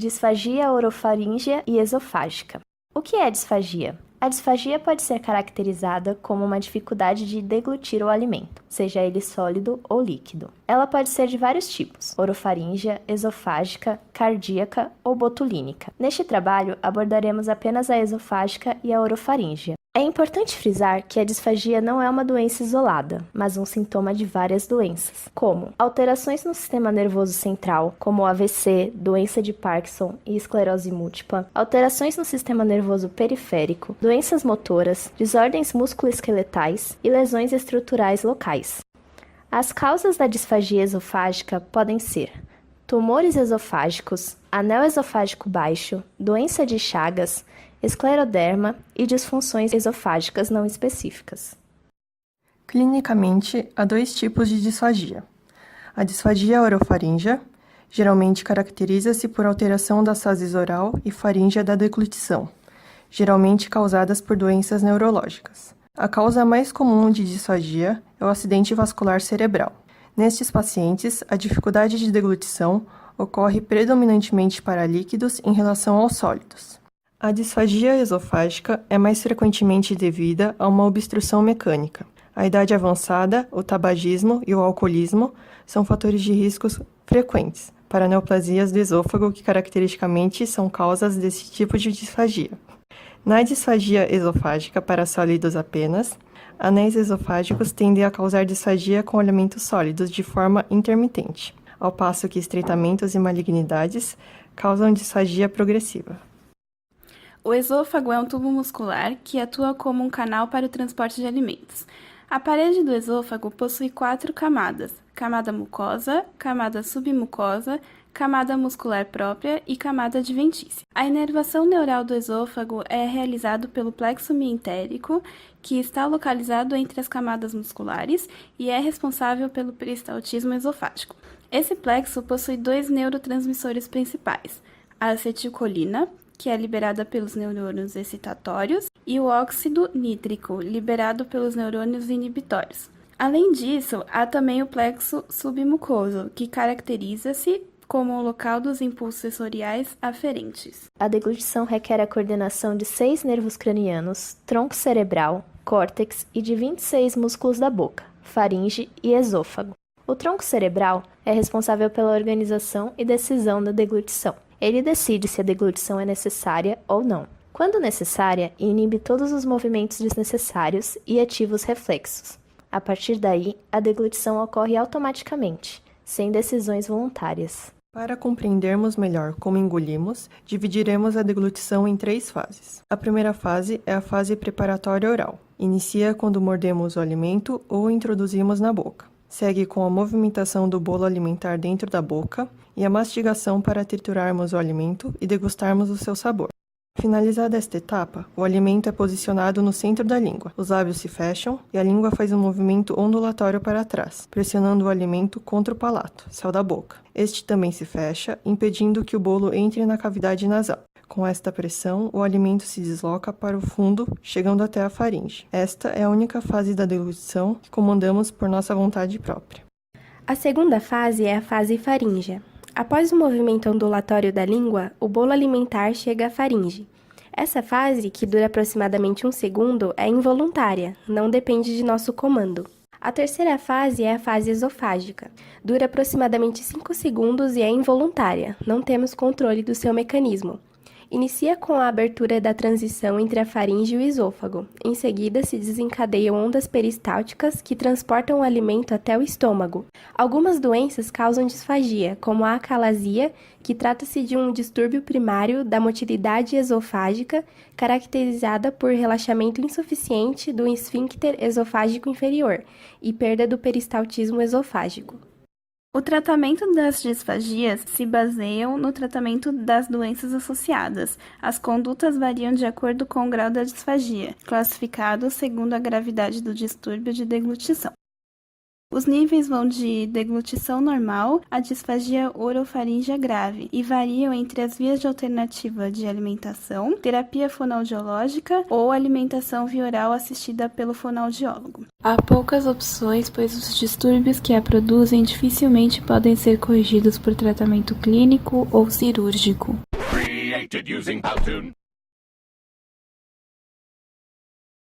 Disfagia orofaríngea e esofágica. O que é disfagia? A disfagia pode ser caracterizada como uma dificuldade de deglutir o alimento, seja ele sólido ou líquido. Ela pode ser de vários tipos: orofaríngea, esofágica, cardíaca ou botulínica. Neste trabalho, abordaremos apenas a esofágica e a orofaríngea. É importante frisar que a disfagia não é uma doença isolada, mas um sintoma de várias doenças, como alterações no sistema nervoso central, como AVC, doença de Parkinson e esclerose múltipla, alterações no sistema nervoso periférico, doenças motoras, desordens musculoesqueletais e lesões estruturais locais. As causas da disfagia esofágica podem ser tumores esofágicos, anel esofágico baixo, doença de Chagas, escleroderma e disfunções esofágicas não específicas. Clinicamente, há dois tipos de disfagia. A disfagia orofaríngea geralmente caracteriza-se por alteração das fases oral e faríngea da deglutição, geralmente causadas por doenças neurológicas. A causa mais comum de disfagia é o acidente vascular cerebral. Nestes pacientes, a dificuldade de deglutição ocorre predominantemente para líquidos em relação aos sólidos. A disfagia esofágica é mais frequentemente devida a uma obstrução mecânica. A idade avançada, o tabagismo e o alcoolismo são fatores de riscos frequentes para neoplasias do esôfago que caracteristicamente são causas desse tipo de disfagia. Na disfagia esofágica para sólidos apenas, anéis esofágicos tendem a causar disfagia com alimentos sólidos de forma intermitente, ao passo que estreitamentos e malignidades causam disfagia progressiva. O esôfago é um tubo muscular que atua como um canal para o transporte de alimentos. A parede do esôfago possui 4 camadas: camada mucosa, camada submucosa, camada muscular própria e camada adventícia. A inervação neural do esôfago é realizada pelo plexo mientérico, que está localizado entre as camadas musculares e é responsável pelo peristaltismo esofágico. Esse plexo possui 2 neurotransmissores principais: a acetilcolina, que é liberada pelos neurônios excitatórios, e o óxido nítrico, liberado pelos neurônios inibitórios. Além disso, há também o plexo submucoso, que caracteriza-se como o local dos impulsos sensoriais aferentes. A deglutição requer a coordenação de 6 nervos cranianos, tronco cerebral, córtex e de 26 músculos da boca, faringe e esôfago. O tronco cerebral é responsável pela organização e decisão da deglutição. Ele decide se a deglutição é necessária ou não. Quando necessária, inibe todos os movimentos desnecessários e ativa os reflexos. A partir daí, a deglutição ocorre automaticamente, sem decisões voluntárias. Para compreendermos melhor como engolimos, dividiremos a deglutição em 3 fases. A primeira fase é a fase preparatória oral. Inicia quando mordemos o alimento ou o introduzimos na boca. Segue com a movimentação do bolo alimentar dentro da boca e a mastigação para triturarmos o alimento e degustarmos o seu sabor. Finalizada esta etapa, o alimento é posicionado no centro da língua. Os lábios se fecham e a língua faz um movimento ondulatório para trás, pressionando o alimento contra o palato, céu da boca. Este também se fecha, impedindo que o bolo entre na cavidade nasal. Com esta pressão, o alimento se desloca para o fundo, chegando até a faringe. Esta é a única fase da deglutição que comandamos por nossa vontade própria. A segunda fase é a fase faríngea. Após o movimento ondulatório da língua, o bolo alimentar chega à faringe. Essa fase, que dura aproximadamente 1 segundo, é involuntária, não depende de nosso comando. A terceira fase é a fase esofágica. Dura aproximadamente 5 segundos e é involuntária, não temos controle do seu mecanismo. Inicia com a abertura da transição entre a faringe e o esôfago. Em seguida, se desencadeiam ondas peristálticas que transportam o alimento até o estômago. Algumas doenças causam disfagia, como a acalasia, que trata-se de um distúrbio primário da motilidade esofágica, caracterizada por relaxamento insuficiente do esfíncter esofágico inferior e perda do peristaltismo esofágico. O tratamento das disfagias se baseiam no tratamento das doenças associadas. As condutas variam de acordo com o grau da disfagia, classificado segundo a gravidade do distúrbio de deglutição. Os níveis vão de deglutição normal a disfagia orofaríngea grave e variam entre as vias de alternativa de alimentação, terapia fonoaudiológica ou alimentação via oral assistida pelo fonoaudiólogo. Há poucas opções, pois os distúrbios que a produzem dificilmente podem ser corrigidos por tratamento clínico ou cirúrgico. created using Powtoon.